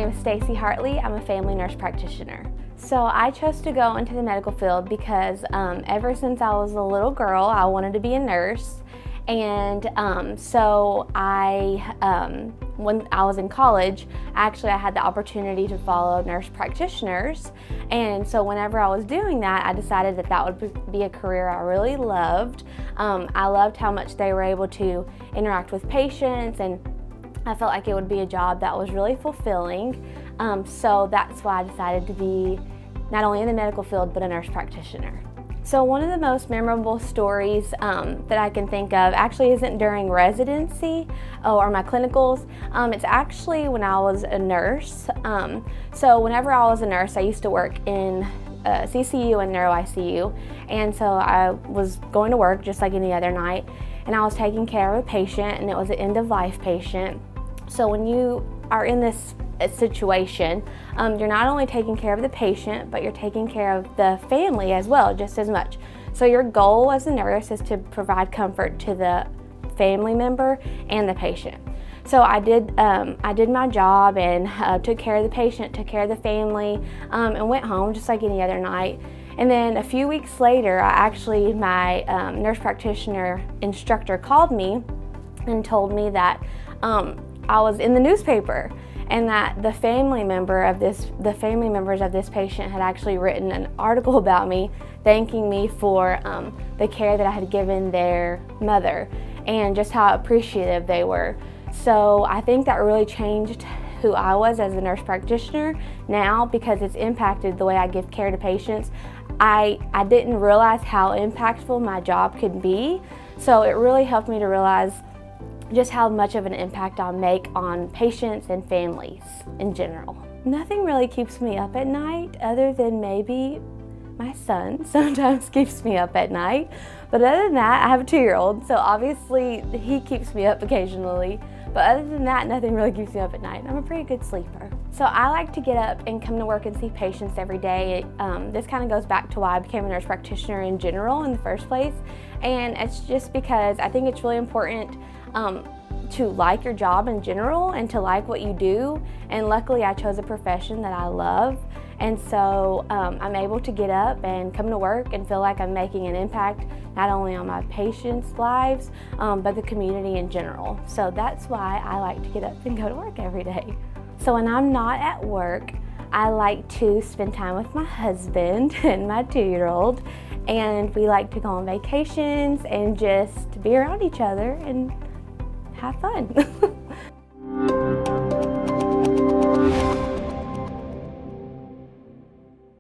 name is Stacey Hartley. I'm a family nurse practitioner. So I chose to go into the medical field because ever since I was a little girl, I wanted to be a nurse. And when I was in college, I had the opportunity to follow nurse practitioners. And so whenever I was doing that, I decided that that would be a career I really loved. I loved how much they were able to interact with patients, and I felt like it would be a job that was really fulfilling. So that's why I decided to be not only in the medical field, but a nurse practitioner. So one of the most memorable stories that I can think of actually isn't during residency or my clinicals. It's actually when I was a nurse. So whenever I was a nurse, I used to work in CCU and neuro ICU. And so I was going to work just like any other night, and I was taking care of a patient, and it was an end-of-life patient. So when you are in this situation, you're not only taking care of the patient, but you're taking care of the family as well, just as much. So your goal as a nurse is to provide comfort to the family member and the patient. So I did my job and took care of the patient, took care of the family, and went home just like any other night. And then a few weeks later, my nurse practitioner instructor called me and told me that I was in the newspaper, and that the family members of this patient had actually written an article about me, thanking me for the care that I had given their mother and just how appreciative they were. So I think that really changed who I was as a nurse practitioner now, because it's impacted the way I give care to patients. I didn't realize how impactful my job could be, so it really helped me to realize just how much of an impact I'll make on patients and families in general. Nothing really keeps me up at night other than maybe my son sometimes keeps me up at night. But other than that, I have a 2-year-old, so obviously he keeps me up occasionally. But other than that, nothing really keeps me up at night. I'm a pretty good sleeper. So I like to get up and come to work and see patients every day. This kind of goes back to why I became a nurse practitioner in general in the first place. And it's just because I think it's really important to like your job in general and to like what you do. And luckily I chose a profession that I love. And so I'm able to get up and come to work and feel like I'm making an impact not only on my patients' lives, but the community in general. So that's why I like to get up and go to work every day. So when I'm not at work, I like to spend time with my husband and my 2-year-old, and we like to go on vacations and just be around each other and have fun.